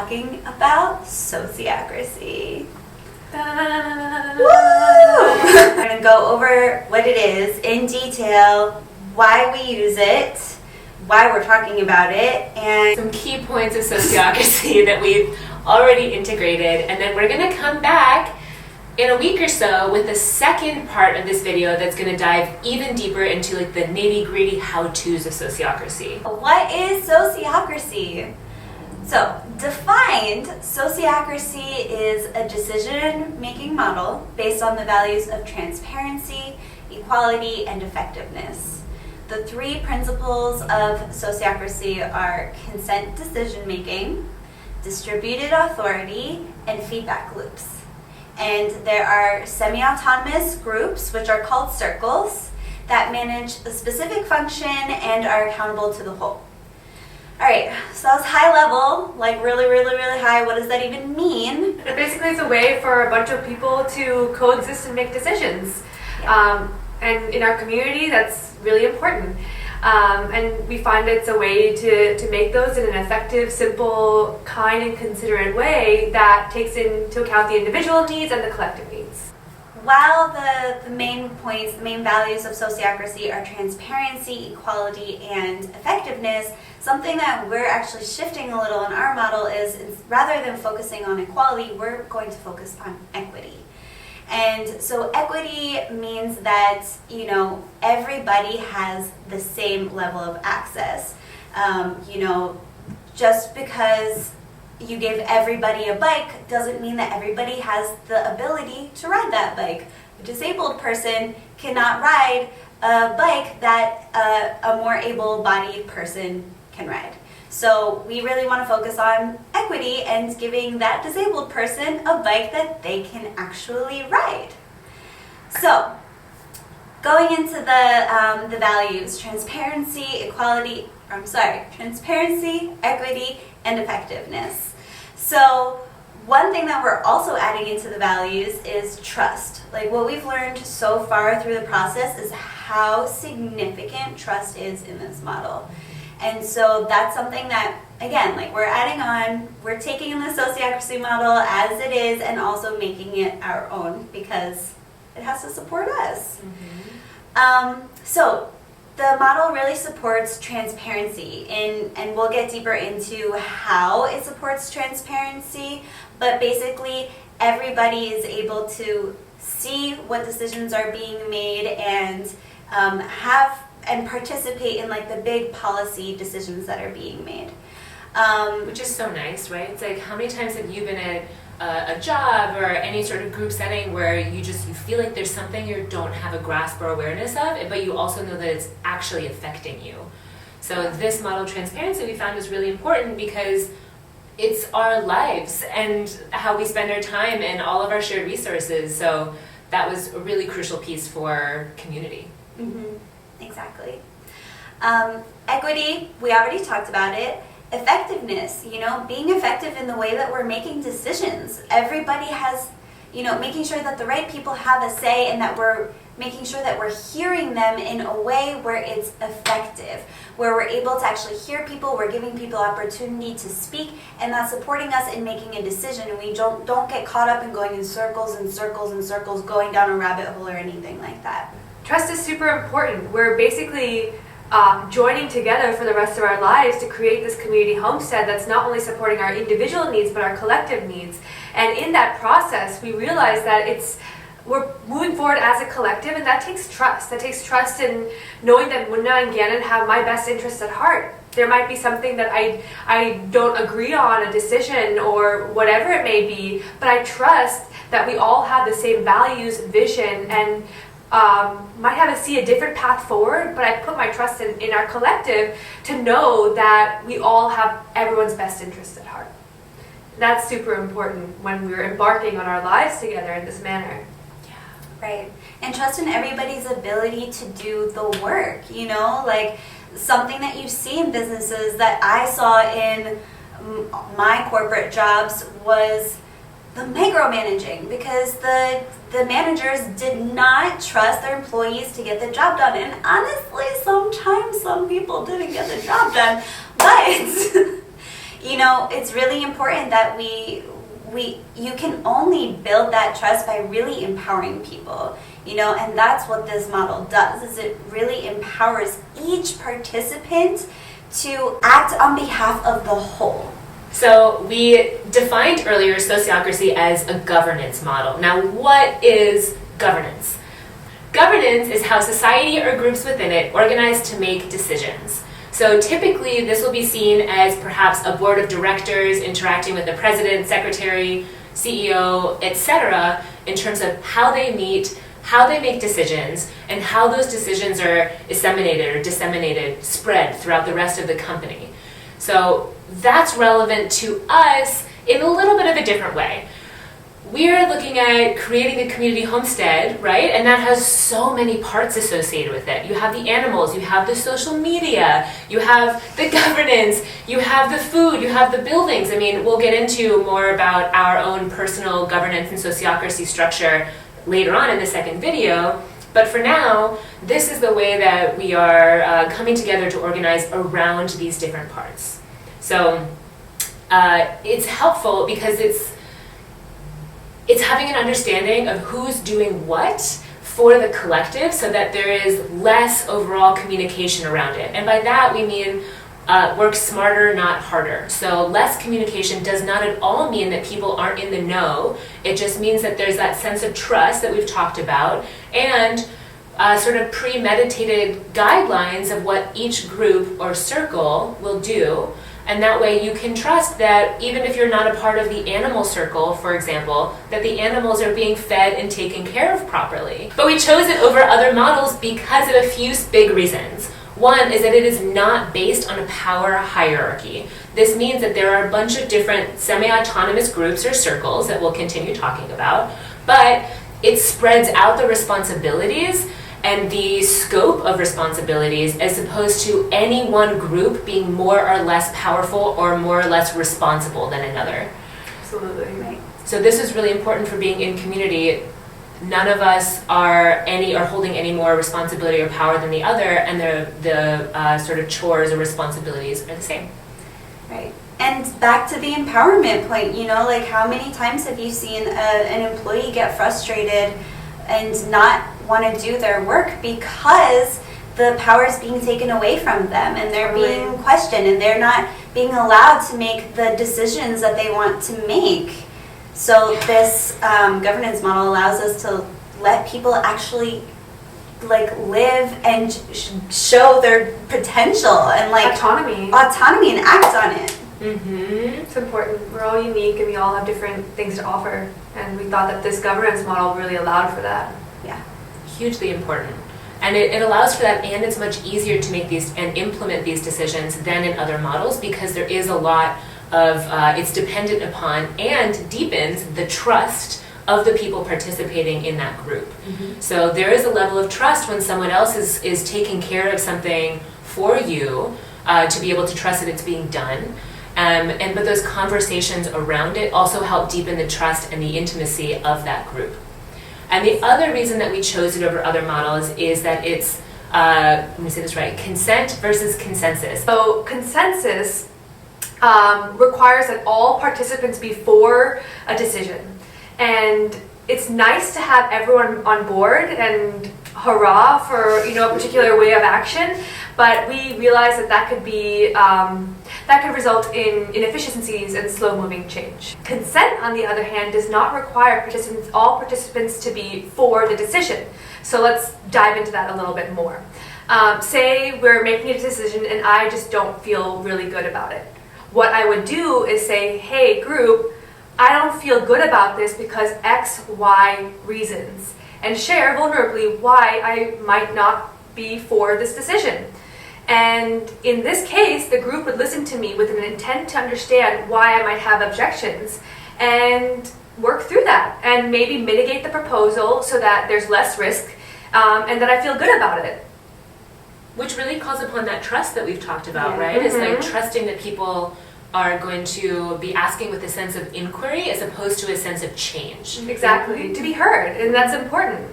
talking about sociocracy. Woo! We're going to go over what it is in detail, why we use it, why we're talking about it, and some key points of sociocracy that we've already integrated. And then we're going to come back in a week or so with the second part of this video that's going to dive even deeper into like the nitty-gritty how-tos of sociocracy. What is sociocracy? So, defined, sociocracy is a decision-making model based on the values of transparency, equality, and effectiveness. The three principles of sociocracy are consent decision-making, distributed authority, and feedback loops. And there are semi-autonomous groups, which are called circles, that manage a specific function and are accountable to the whole. All right, so that was high level, like really, really, really high. What does that even mean? Basically, it's a way for a bunch of people to coexist and make decisions. Yeah. And in our community, that's really important. And we find it's a way to make those in an effective, simple, kind, and considerate way that takes into account the individual needs and the collective needs. While the main points, the main values of sociocracy are transparency, equality, and effectiveness, something that we're actually shifting a little in our model is rather than focusing on equality, we're going to focus on equity. And so equity means that, everybody has the same level of access. Just because you give everybody a bike doesn't mean that everybody has the ability to ride that bike. A disabled person cannot ride a bike that a more able-bodied person can ride. So we really want to focus on equity and giving that disabled person a bike that they can actually ride. So going into the values, transparency, equity, and effectiveness. So one thing that we're also adding into the values is trust. Like what we've learned so far through the process is how significant trust is in this model. And so that's something that, again, like we're adding on, we're taking the sociocracy model as it is and also making it our own because it has to support us. Mm-hmm. So the model really supports transparency, and we'll get deeper into how it supports transparency, but basically everybody is able to see what decisions are being made and and participate in like the big policy decisions that are being made. Which is so nice, right? It's like, how many times have you been at a job or any sort of group setting where you feel like there's something you don't have a grasp or awareness of, but you also know that it's actually affecting you. So this model of transparency we found was really important because it's our lives and how we spend our time and all of our shared resources. So that was a really crucial piece for community. Mm-hmm. Exactly. Equity, we already talked about it. Effectiveness, being effective in the way that we're making decisions. Everybody has, making sure that the right people have a say and that we're making sure that we're hearing them in a way where it's effective, where we're able to actually hear people, we're giving people opportunity to speak, and that's supporting us in making a decision, and we don't get caught up in going in circles and circles and circles, going down a rabbit hole or anything like that. Trust is super important. We're basically joining together for the rest of our lives to create this community homestead that's not only supporting our individual needs but our collective needs. And in that process, we realize that we're moving forward as a collective, and that takes trust. That takes trust in knowing that Munna and Gannon have my best interests at heart. There might be something that I don't agree on, a decision or whatever it may be, but I trust that we all have the same values, vision, and might see a different path forward, but I put my trust in our collective to know that we all have everyone's best interests at heart. That's super important when we're embarking on our lives together in this manner. Yeah, right. And trust in everybody's ability to do the work, like something that you see in businesses that I saw in my corporate jobs was the micromanaging, because the managers did not trust their employees to get the job done. And honestly, sometimes some people didn't get the job done, but it's really important that you can only build that trust by really empowering people, and that's what this model does, is it really empowers each participant to act on behalf of the whole. So we defined earlier sociocracy as a governance model. Now, what is governance? Governance is how society or groups within it organize to make decisions. So typically this will be seen as perhaps a board of directors interacting with the president, secretary, CEO, etc. in terms of how they meet, how they make decisions, and how those decisions are disseminated, spread throughout the rest of the company. So that's relevant to us in a little bit of a different way. We're looking at creating a community homestead, right? And that has so many parts associated with it. You have the animals, you have the social media, you have the governance, you have the food, you have the buildings. I mean, we'll get into more about our own personal governance and sociocracy structure later on in the second video. But for now, this is the way that we are coming together to organize around these different parts. So it's helpful because it's having an understanding of who's doing what for the collective so that there is less overall communication around it. And by that we mean work smarter, not harder. So less communication does not at all mean that people aren't in the know. It just means that there's that sense of trust that we've talked about and sort of premeditated guidelines of what each group or circle will do. And that way you can trust that even if you're not a part of the animal circle, for example, that the animals are being fed and taken care of properly. But we chose it over other models because of a few big reasons. One is that it is not based on a power hierarchy. This means that there are a bunch of different semi-autonomous groups or circles that we'll continue talking about, but it spreads out the responsibilities and the scope of responsibilities as opposed to any one group being more or less powerful or more or less responsible than another. Absolutely. Right. So this is really important for being in community. None of us are holding any more responsibility or power than the other, and the sort of chores or responsibilities are the same. Right. And back to the empowerment point, like how many times have you seen an employee get frustrated and not want to do their work because the power is being taken away from them and they're being questioned and they're not being allowed to make the decisions that they want to make. So this governance model allows us to let people actually live and show their potential and autonomy and act on it. Mm-hmm. It's important. We're all unique and we all have different things to offer, and we thought that this governance model really allowed for that. Yeah. Hugely important. And it allows for that, and it's much easier to make these and implement these decisions than in other models because there is a lot of, it's dependent upon and deepens the trust of the people participating in that group. Mm-hmm. So there is a level of trust when someone else is taking care of something for you to be able to trust that it's being done. But those conversations around it also help deepen the trust and the intimacy of that group. And the other reason that we chose it over other models is that it's, let me say this right, consent versus consensus. So consensus requires that all participants be for a decision. And it's nice to have everyone on board and hurrah for a particular way of action, but we realize that could be that could result in inefficiencies and slow-moving change. Consent, on the other hand, does not require all participants to be for the decision. So let's dive into that a little bit more. Say we're making a decision and I just don't feel really good about it. What I would do is say, hey group, I don't feel good about this because X, Y reasons, and share vulnerably why I might not be for this decision. And in this case, the group would listen to me with an intent to understand why I might have objections and work through that and maybe mitigate the proposal so that there's less risk and that I feel good about it. Which really calls upon that trust that we've talked about, right? Mm-hmm. It's like trusting that people are going to be asking with a sense of inquiry as opposed to a sense of change. Exactly, to be heard, and that's important.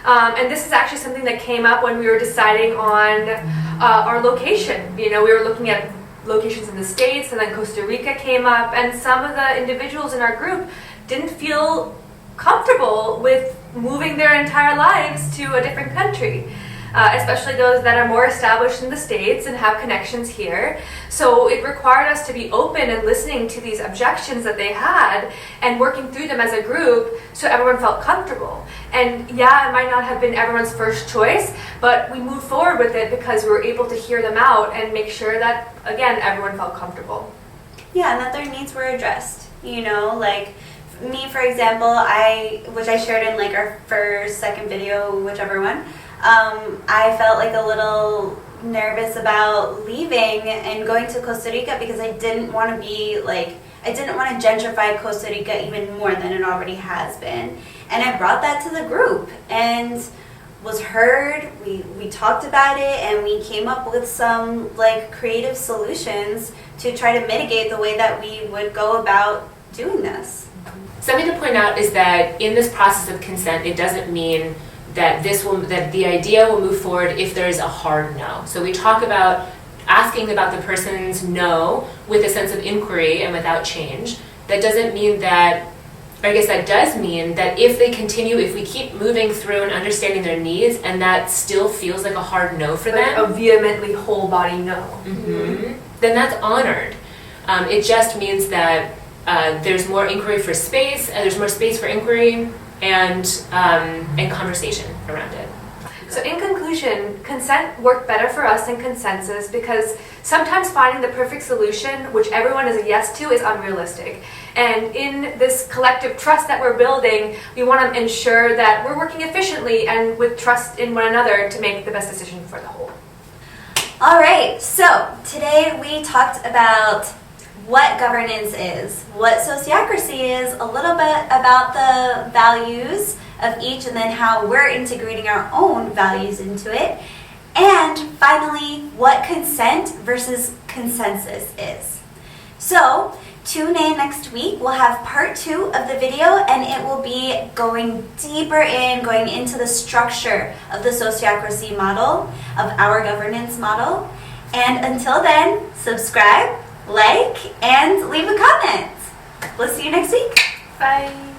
And this is actually something that came up when we were deciding on our location. We were looking at locations in the States, and then Costa Rica came up, and some of the individuals in our group didn't feel comfortable with moving their entire lives to a different country. Especially those that are more established in the States and have connections here. So it required us to be open and listening to these objections that they had and working through them as a group so everyone felt comfortable. And yeah, it might not have been everyone's first choice, but we moved forward with it because we were able to hear them out and make sure that, again, everyone felt comfortable. Yeah, and that their needs were addressed. You know, like me, for example, which I shared in like our second video, whichever one, I felt like a little nervous about leaving and going to Costa Rica because I didn't want to gentrify Costa Rica even more than it already has been. And I brought that to the group and was heard. We talked about it and we came up with some like creative solutions to try to mitigate the way that we would go about doing this. Something to point out is that in this process of consent, it doesn't mean that the idea will move forward if there is a hard no. So we talk about asking about the person's no with a sense of inquiry and without change. That doesn't mean that, or I guess that does mean that if we keep moving through and understanding their needs and that still feels like a hard no for them. A vehemently whole body no. Mm-hmm. Then that's honored. It just means that there's more inquiry for space, there's more space for inquiry, and conversation around it. So in conclusion, consent worked better for us than consensus because sometimes finding the perfect solution, which everyone is a yes to, is unrealistic. And in this collective trust that we're building, we want to ensure that we're working efficiently and with trust in one another to make the best decision for the whole. All right, so today we talked about what governance is, what sociocracy is, a little bit about the values of each, and then how we're integrating our own values into it, and finally, what consent versus consensus is. So, tune in next week. We'll have part 2 of the video, and it will be going into the structure of the sociocracy model, of our governance model. And until then, subscribe, like, and leave a comment. We'll see you next week. Bye.